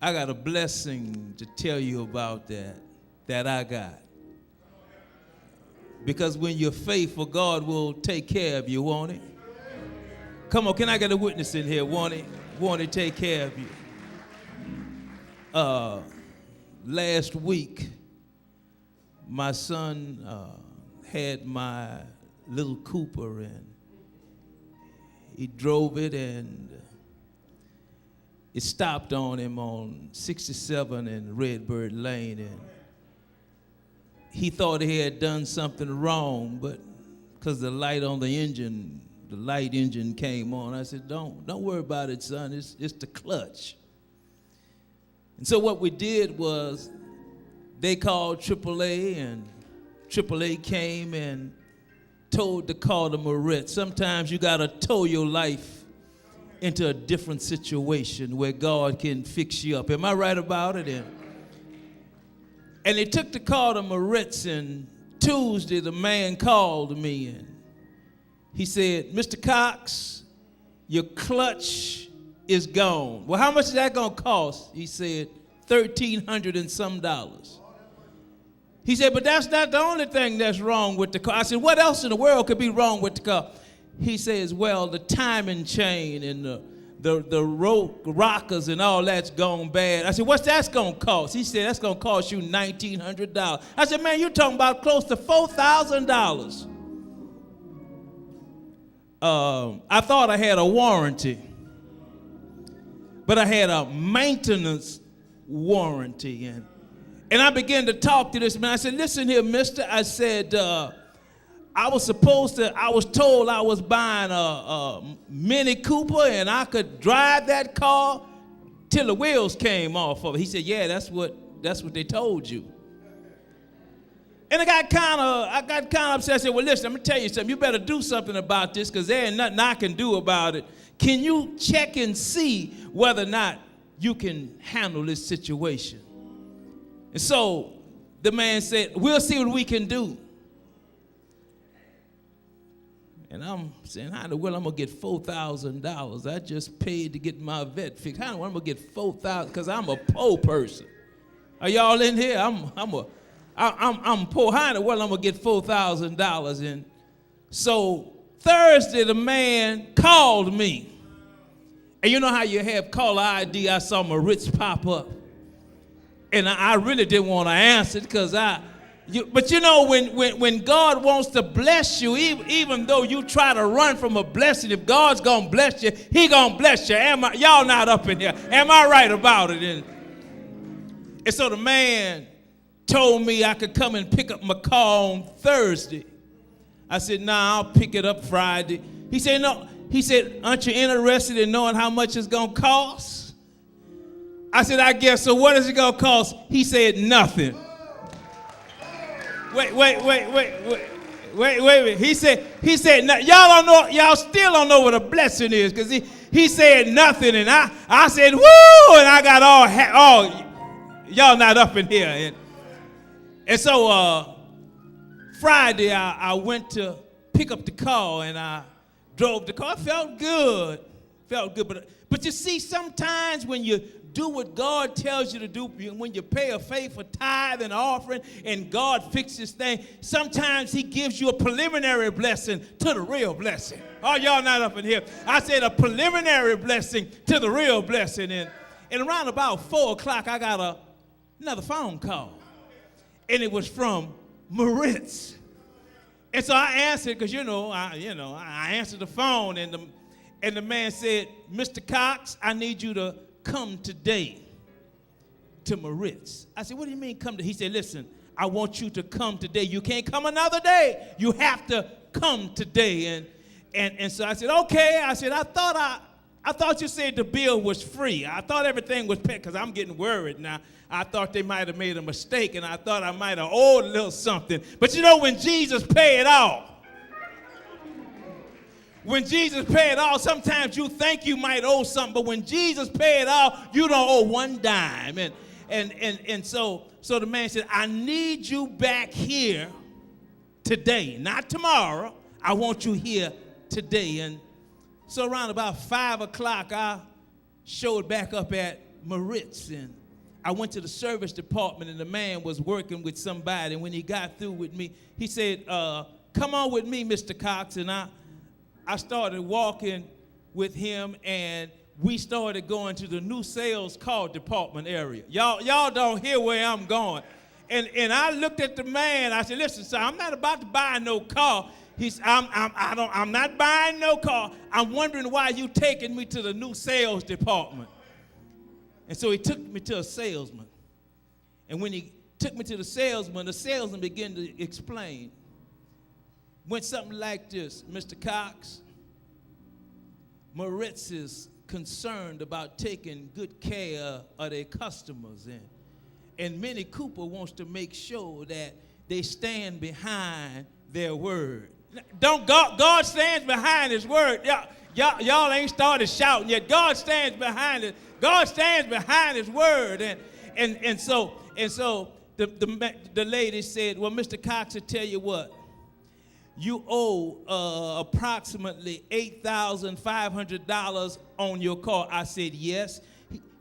I got a blessing to tell you about that I got. Because when you're faithful, God will take care of you, won't he? Come on, can I get a witness in here? Won't he take care of you? Last week, my son had my little Cooper, and he drove it, and it stopped on him on 67 and Redbird Lane, and he thought he had done something wrong, but because the light engine came on. I said, don't worry about it, son. It's the clutch. And so what we did was they called AAA, and AAA came and told the car to Moritz. Sometimes you got to tow your life into a different situation where God can fix you up. Am I right about it? And they took the car to Moritz, and Tuesday the man called me, and he said, Mr. Cox, your clutch is gone. Well, how much is that going to cost? He said, $1,300 and some dollars. He said, but that's not the only thing that's wrong with the car. I said, what else in the world could be wrong with the car? He says, well, the timing chain and the rockers and all that's gone bad. I said, what's that going to cost? He said, that's going to cost you $1,900. I said, man, you're talking about close to $4,000. I thought I had a warranty, but I had a maintenance warranty. And I began to talk to this man. I said, listen here, mister. I said, I was told I was buying a Mini Cooper and I could drive that car till the wheels came off of it. He said, yeah, that's what they told you. And I got kind of upset. I said, well, listen, I'm going to tell you something. You better do something about this because there ain't nothing I can do about it. Can you check and see whether or not you can handle this situation? And so the man said, we'll see what we can do. And I'm saying, how in the world I'm going to get $4,000? I just paid to get my vet fixed. How in the world I'm going to get $4,000? Because I'm a poor person. Are y'all in here? I'm poor. How in the world I'm going to get $4,000? And so Thursday, the man called me. And you know how you have caller ID? I saw Moritz pop up. And I really didn't want to answer it because but you know, when God wants to bless you, even though you try to run from a blessing, if God's going to bless you, he going to bless you. Y'all not up in here. Am I right about it? And so the man told me I could come and pick up my car on Thursday. I said, nah, I'll pick it up Friday. He said, no. He said, aren't you interested in knowing how much it's going to cost? I said, I guess so. What is it going to cost? He said, nothing. Wait. He said, y'all don't know, y'all still don't know what a blessing is, because he said nothing, and I said, woo, and I got all y'all not up in here. And so Friday, I went to pick up the car, and I drove the car. It felt good, but you see, sometimes when you do what God tells you to do, when you pay a faithful tithe and offering and God fixes things, sometimes he gives you a preliminary blessing to the real blessing. Oh, y'all not up in here. I said a preliminary blessing to the real blessing. And around about 4 o'clock, I got another phone call. And it was from Moritz. And so I answered because, I answered the phone, and the man said, Mr. Cox, I need you to come today to Moritz. I said, what do you mean come to? He said, listen, I want you to come today. You can't come another day. You have to come today. And so I said, okay. I said, I thought you said the bill was free. I thought everything was paid, because I'm getting worried now. I thought they might have made a mistake, and I thought I might have owed a little something. But you know, when Jesus paid it all, sometimes you think you might owe something, but when Jesus paid it all, you don't owe one dime. And so the man said, I need you back here today, not tomorrow. I want you here today. And so around about 5 o'clock, I showed back up at Moritz, and I went to the service department, and the man was working with somebody, and when he got through with me, he said, come on with me, Mr. Cox, and I started walking with him, and we started going to the new sales call department area. Y'all don't hear where I'm going. And I looked at the man. I said, listen, sir, I'm not about to buy no car. I'm not buying no car. I'm wondering why you taking me to the new sales department. And so he took me to a salesman. And when he took me to the salesman began to explain. Went something like this: Mr. Cox, Moritz is concerned about taking good care of their customers, and Mini Cooper wants to make sure that they stand behind their word. God stands behind his word. Y'all ain't started shouting yet. God stands behind it. God stands behind his word. And so the lady said, well, Mr. Cox, I tell you what, you owe approximately $8,500 on your car. I said, yes.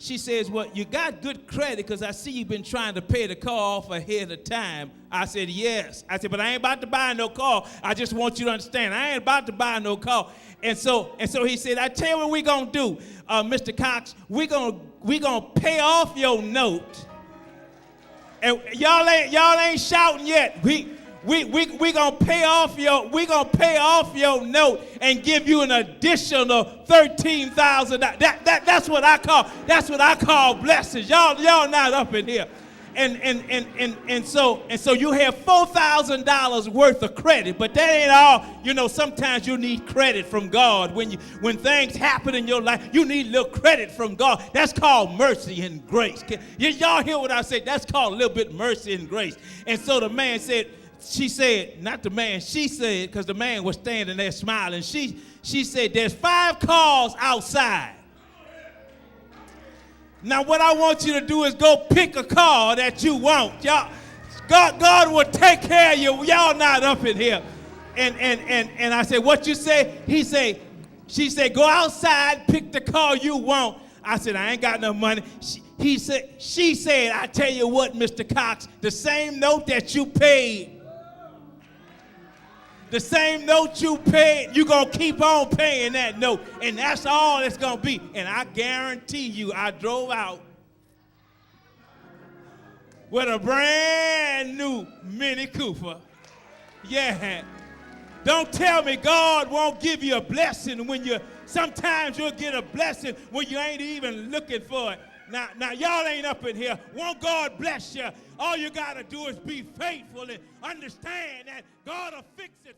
She says, well, you got good credit because I see you've been trying to pay the car off ahead of time. I said, yes. I said, but I ain't about to buy no car. I just want you to understand, I ain't about to buy no car. And so he said, I tell you what we're going to do, Mr. Cox, we're gonna pay off your note. And y'all ain't shouting yet. We gonna pay off your note and give you an additional $13,000. That's what I call blessings. Y'all not up in here. And so you have $4,000 worth of credit, but that ain't all. You know, sometimes you need credit from God. When things happen in your life, you need a little credit from God. That's called mercy and grace. Y'all hear what I say? That's called a little bit mercy and grace. And so the man said, she said, not the man, she said, because the man was standing there smiling. She said, there's 5 cars outside. Now what I want you to do is go pick a car that you want. Y'all, God will take care of you. Y'all not up in here. And I said, what you say? She said, go outside, pick the car you want. I said, I ain't got no money. She said, I tell you what, Mr. Cox, the same note that you paid, the same note you paid, you're going to keep on paying that note. And that's all it's going to be. And I guarantee you, I drove out with a brand new Mini Cooper. Yeah. Don't tell me God won't give you a blessing when sometimes you'll get a blessing when you ain't even looking for it. Now, y'all ain't up in here. Won't God bless you? All you got to do is be faithful and understand that God will fix it